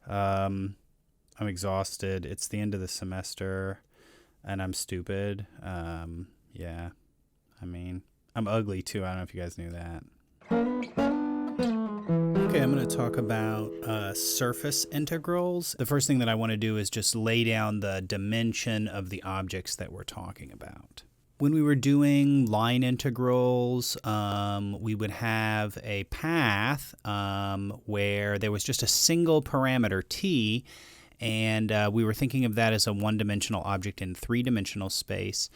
I'm exhausted. It's the end of the semester, and I'm stupid. Yeah, I mean, I'm ugly too. I don't know if you guys knew that. Okay, I'm going to talk about surface integrals. The first thing that I want to do is just lay down the dimension of the objects that we're talking about. When we were doing line integrals, we would have a path where there was just a single parameter t, and we were thinking of that as a one-dimensional object in three-dimensional space.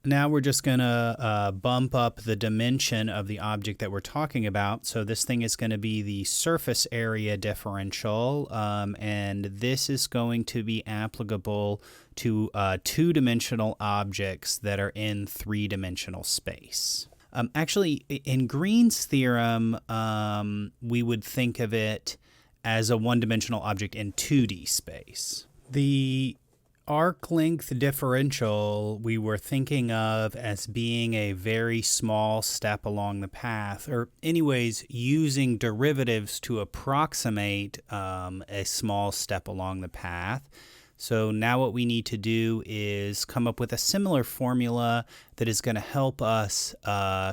Now we're just going to bump up the dimension of the object that we're talking about. So this thing is going to be the surface area differential, and this is going to be applicable to two-dimensional objects that are in three-dimensional space. Actually, in Green's theorem, we would think of it as a one-dimensional object in 2D space. The arc length differential we were thinking of as being a very small step along the path, or anyways, using derivatives to approximate a small step along the path. So now what we need to do is come up with a similar formula that is going to help us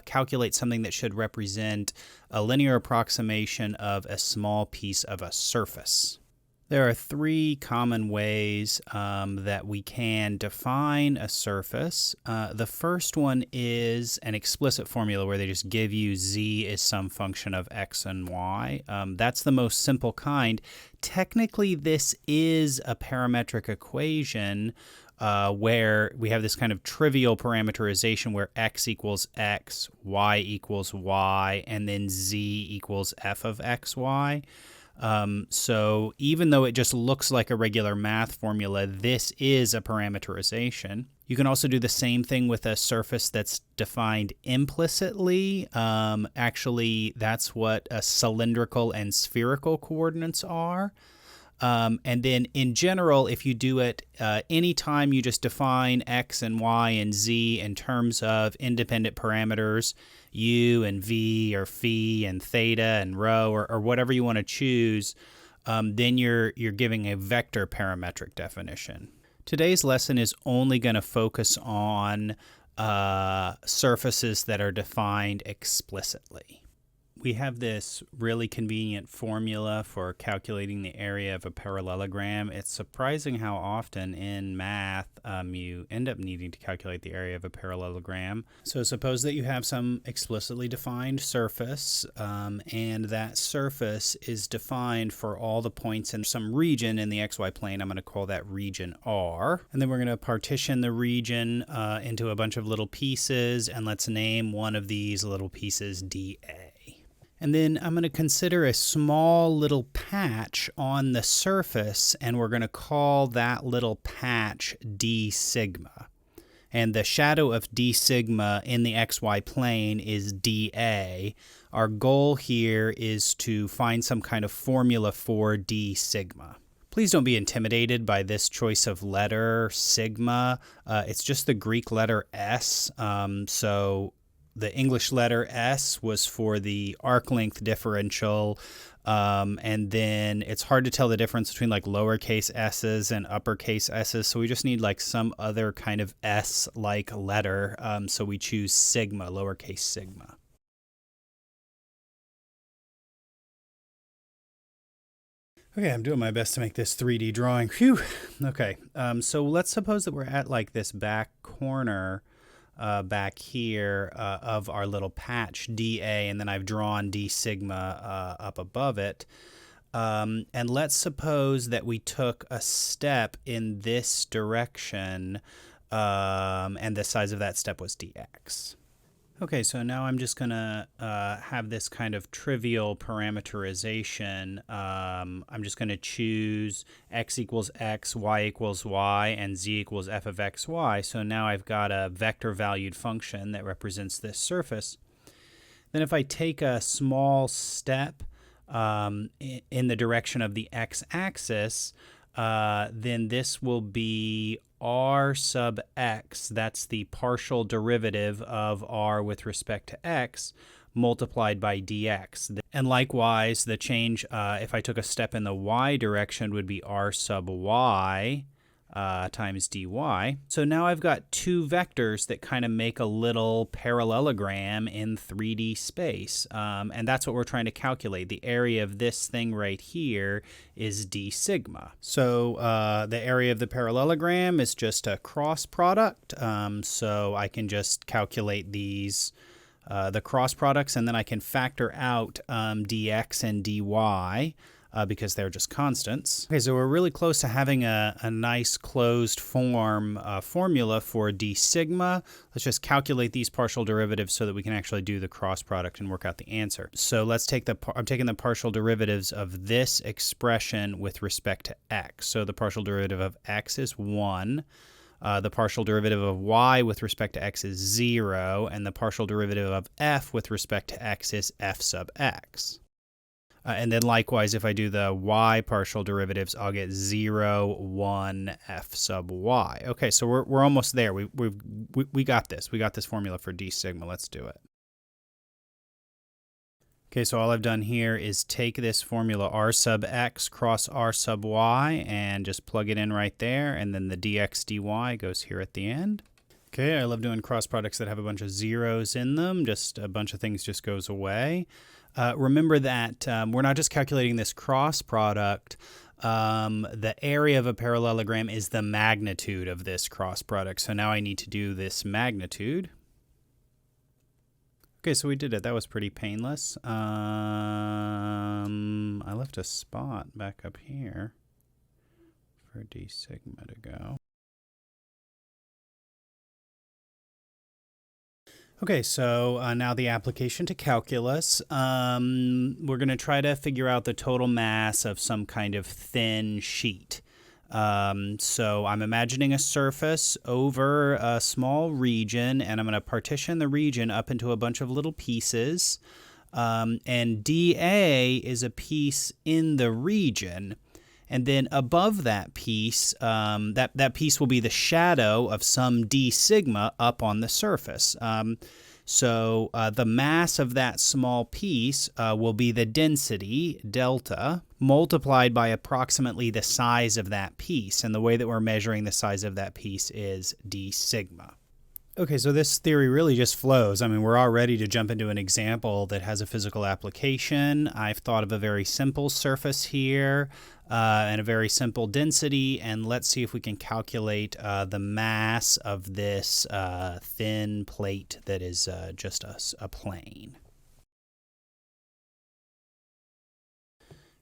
calculate something that should represent a linear approximation of a small piece of a surface. There are three common ways that we can define a surface. The first one is an explicit formula where they just give you z is some function of x and y. That's the most simple kind. Technically, this is a parametric equation where we have this kind of trivial parameterization where x equals x, y equals y, and then z equals f of xy. So even though it just looks like a regular math formula, this is a parameterization. You can also do the same thing with a surface that's defined implicitly. Actually, that's what cylindrical and spherical coordinates are. And then in general, if you do it anytime you just define x and y and z in terms of independent parameters, u and v or phi and theta and rho or whatever you want to choose, then you're giving a vector parametric definition. Today's lesson is only going to focus on surfaces that are defined explicitly. We have this really convenient formula for calculating the area of a parallelogram. It's surprising how often in math you end up needing to calculate the area of a parallelogram. So suppose that you have some explicitly defined surface, and that surface is defined for all the points in some region in the xy plane. I'm going to call that region R. And then we're going to partition the region into a bunch of little pieces, and let's name one of these little pieces dA. And then I'm going to consider a small little patch on the surface, and we're going to call that little patch d sigma. And the shadow of d sigma in the xy plane is dA. Our goal here is to find some kind of formula for d sigma. Please don't be intimidated by this choice of letter, sigma. It's just the Greek letter S, so the English letter S was for the arc length differential, and then it's hard to tell the difference between like lowercase s's and uppercase s's, so we just need like some other kind of S-like letter, so we choose sigma, lowercase sigma. Okay, I'm doing my best to make this 3D drawing. Phew. Okay, so let's suppose that we're at like this back corner back here of our little patch dA, and then I've drawn d sigma up above it. And let's suppose that we took a step in this direction, and the size of that step was dx. Okay, so now I'm just going to have this kind of trivial parameterization. I'm just going to choose x equals x, y equals y, and z equals f of xy. So now I've got a vector valued function that represents this surface. Then if I take a small step in the direction of the x-axis, then this will be r sub x, that's the partial derivative of r with respect to x, multiplied by dx. And likewise, the change, if I took a step in the y direction, would be r sub y times dy. So now I've got two vectors that kind of make a little parallelogram in 3D space. And that's what we're trying to calculate. The area of this thing right here is d sigma. So the area of the parallelogram is just a cross product. So I can just calculate these the cross products, and then I can factor out dx and dy because they're just constants. Okay, so we're really close to having a nice closed form formula for d sigma. Let's just calculate these partial derivatives so that we can actually do the cross product and work out the answer. So let's take I'm taking the partial derivatives of this expression with respect to x. So the partial derivative of x is 1. The partial derivative of y with respect to x is 0, and the partial derivative of f with respect to x is f sub x. And then likewise, if I do the y partial derivatives, I'll get 0, 1, f sub y. Okay, so we're almost there. We got this. We got this formula for d sigma. Let's do it. Okay, so all I've done here is take this formula r sub x cross r sub y and just plug it in right there, and then the dx dy goes here at the end. Okay, I love doing cross products that have a bunch of zeros in them. Just a bunch of things just goes away. Remember that we're not just calculating this cross product. The area of a parallelogram is the magnitude of this cross product. So now I need to do this magnitude. Okay, so we did it. That was pretty painless. I left a spot back up here for d sigma to go. Okay, so now the application to calculus. We're going to try to figure out the total mass of some kind of thin sheet. So I'm imagining a surface over a small region, and I'm going to partition the region up into a bunch of little pieces. And dA is a piece in the region. And then above that piece, that piece will be the shadow of some d sigma up on the surface. So the mass of that small piece will be the density, delta, multiplied by approximately the size of that piece. And the way that we're measuring the size of that piece is d sigma. Okay, so this theory really just flows. I mean, we're all ready to jump into an example that has a physical application. I've thought of a very simple surface here and a very simple density, and let's see if we can calculate the mass of this thin plate that is just a plane.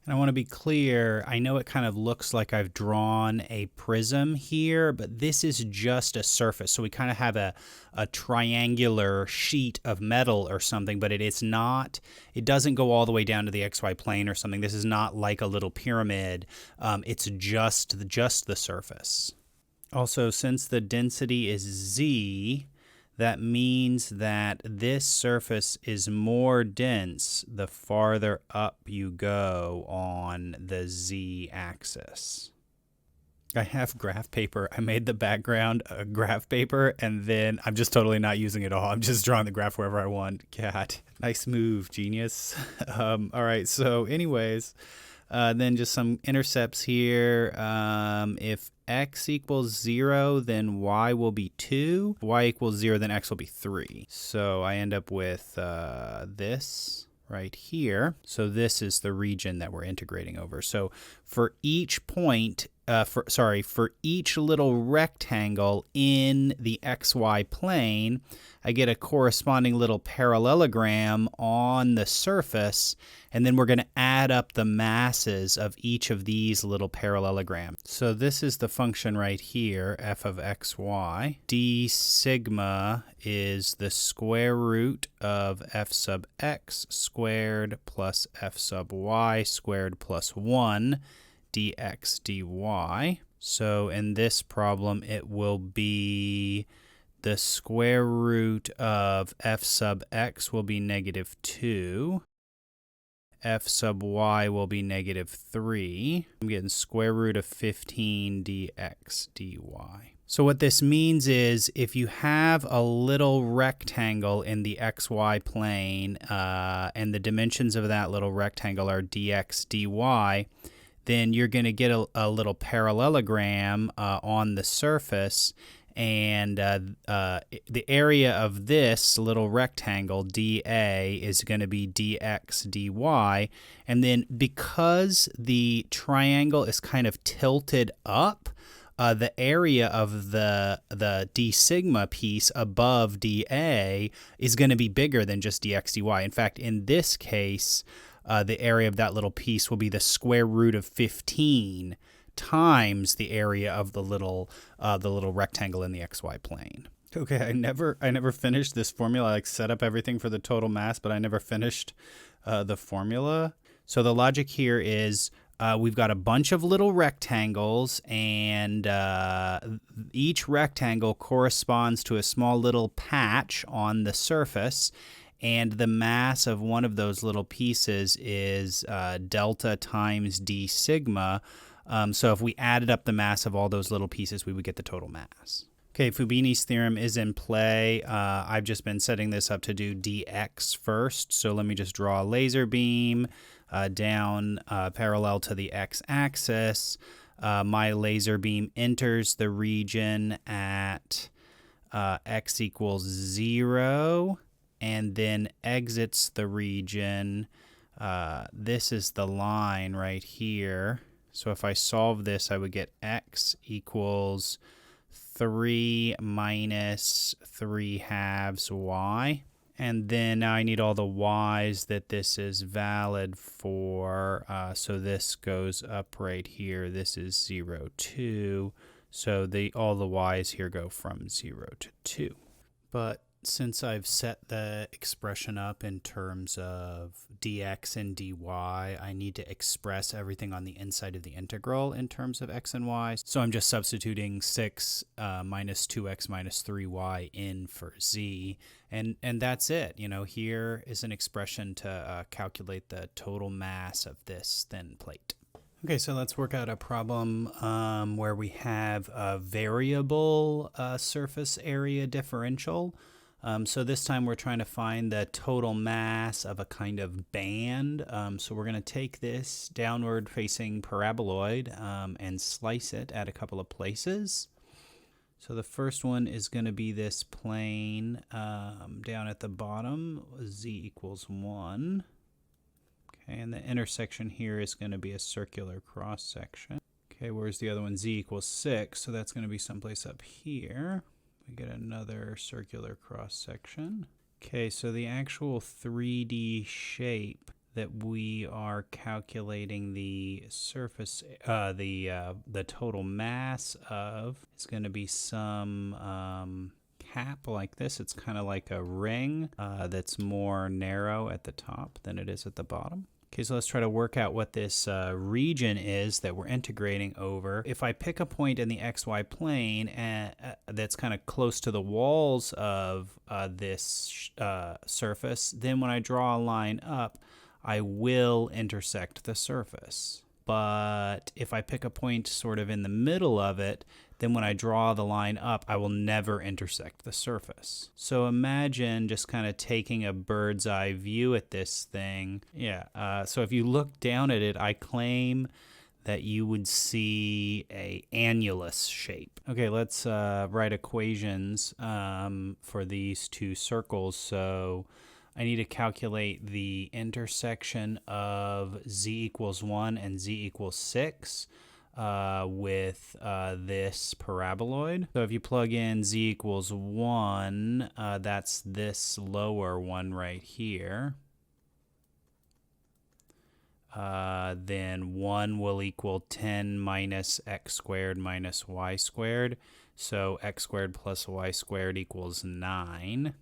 And I want to be clear, I know it kind of looks like I've drawn a prism here, but this is just a surface. So we kind of have a triangular sheet of metal or something, but it doesn't go all the way down to the XY plane or something. This is not like a little pyramid. It's just the surface. Also, since the density is Z, that means that this surface is more dense the farther up you go on the z-axis. I have graph paper. I made the background a graph paper, and then I'm just totally not using it all. I'm just drawing the graph wherever I want. God, nice move, genius. All right, so anyways, then just some intercepts here. If x equals 0, then y will be 2. Y equals 0, then x will be 3. So I end up with this right here. So this is the region that we're integrating over. So for each point, for each little rectangle in the xy plane, I get a corresponding little parallelogram on the surface, and then we're going to add up the masses of each of these little parallelograms. So this is the function right here, f of xy. D sigma is the square root of f sub x squared plus f sub y squared plus 1 dx dy. So in this problem, it will be the square root of f sub x will be -2. F sub y will be -3. I'm getting square root of 15 dx dy. So what this means is if you have a little rectangle in the xy plane and the dimensions of that little rectangle are dx, dy, then you're going to get a little parallelogram on the surface, and the area of this little rectangle, dA, is going to be dx, dy, and then because the triangle is kind of tilted up, the area of the d sigma piece above dA is going to be bigger than just dx, dy. In fact, in this case, the area of that little piece will be the square root of 15 times the area of the little rectangle in the xy plane. Okay, I never finished this formula. I like set up everything for the total mass, but I never finished the formula. So the logic here is we've got a bunch of little rectangles, and each rectangle corresponds to a small little patch on the surface, and the mass of one of those little pieces is delta times d sigma. So if we added up the mass of all those little pieces, we would get the total mass. Okay, Fubini's theorem is in play. I've just been setting this up to do dx first. So let me just draw a laser beam down parallel to the x-axis. My laser beam enters the region at x equals 0 and then exits the region. This is the line right here. So if I solve this, I would get x equals 3 minus 3 halves y. And then now I need all the y's that this is valid for. So this goes up right here. This is 0, 2. So all the y's here go from 0 to 2. But since I've set the expression up in terms of dx and dy, I need to express everything on the inside of the integral in terms of x and y. So I'm just substituting 6 minus 2x minus 3y in for z. And that's it. You know, here is an expression to calculate the total mass of this thin plate. Okay, so let's work out a problem where we have a variable surface area differential. So this time we're trying to find the total mass of a kind of band. So we're going to take this downward facing paraboloid and slice it at a couple of places. So the first one is going to be this plane down at the bottom, z equals 1. Okay, and the intersection here is going to be a circular cross section. Okay, where's the other one? Z equals 6, so that's going to be someplace up here. We get another circular cross section. Okay, so the actual 3D shape that we are calculating the surface, the total mass of is going to be some cap like this. It's kind of like a ring that's more narrow at the top than it is at the bottom. Okay, so let's try to work out what this region is that we're integrating over. If I pick a point in the xy plane that's kind of close to the walls of this surface, then when I draw a line up, I will intersect the surface. But if I pick a point sort of in the middle of it, then when I draw the line up, I will never intersect the surface. So imagine just kind of taking a bird's eye view at this thing. So if you look down at it, I claim that you would see a annulus shape. Okay, let's write equations for these two circles. So I need to calculate the intersection of z equals 1 and z equals 6 with this paraboloid. So if you plug in z equals 1, that's this lower one right here. Then 1 will equal 10 minus x squared minus y squared. So x squared plus y squared equals 9.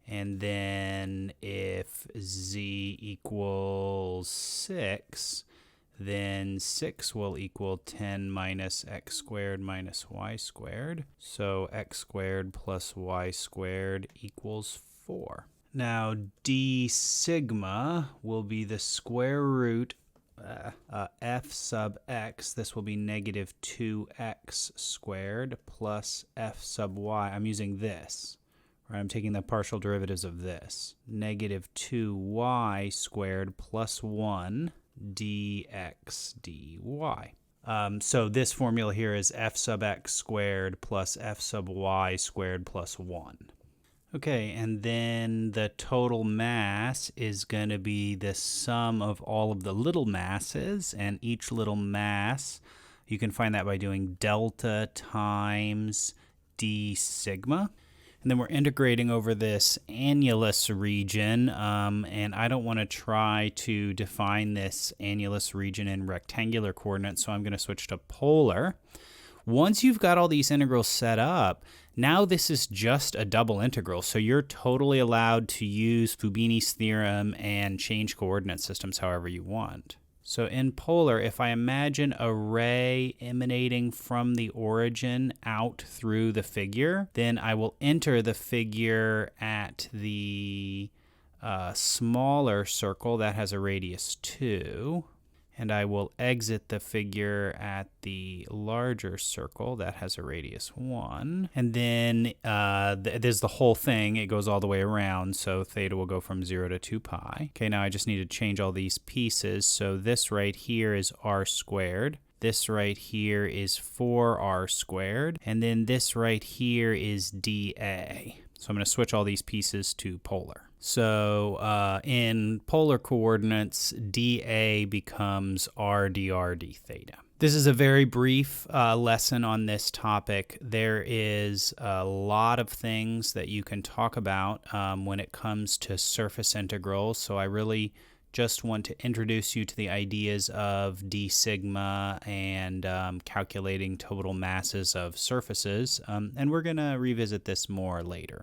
And then if z equals 6, then 6 will equal 10 minus x squared minus y squared. So x squared plus y squared equals 4. Now d sigma will be the square root f sub x, this will be negative 2x squared plus f sub y. I'm using this. Right, I'm taking the partial derivatives of this. Negative 2y squared plus 1 dx dy. So this formula here is f sub x squared plus f sub y squared plus 1. Okay, and then the total mass is going to be the sum of all of the little masses, and each little mass, you can find that by doing delta times d sigma. And then we're integrating over this annulus region, and I don't want to try to define this annulus region in rectangular coordinates, so I'm going to switch to polar. Once you've got all these integrals set up, now this is just a double integral, so you're totally allowed to use Fubini's theorem and change coordinate systems however you want. So in polar, if I imagine a ray emanating from the origin out through the figure, then I will enter the figure at the smaller circle that has a radius 2. And I will exit the figure at the larger circle that has a radius 1. And then there's the whole thing. It goes all the way around, so theta will go from 0 to 2 pi. Okay, now I just need to change all these pieces. So this right here is r squared. This right here is 4r squared. And then this right here is dA. So I'm going to switch all these pieces to polar. So in polar coordinates, dA becomes r dr d theta. This is a very brief lesson on this topic. There is a lot of things that you can talk about when it comes to surface integrals. So I really just want to introduce you to the ideas of d sigma and calculating total masses of surfaces. And we're going to revisit this more later.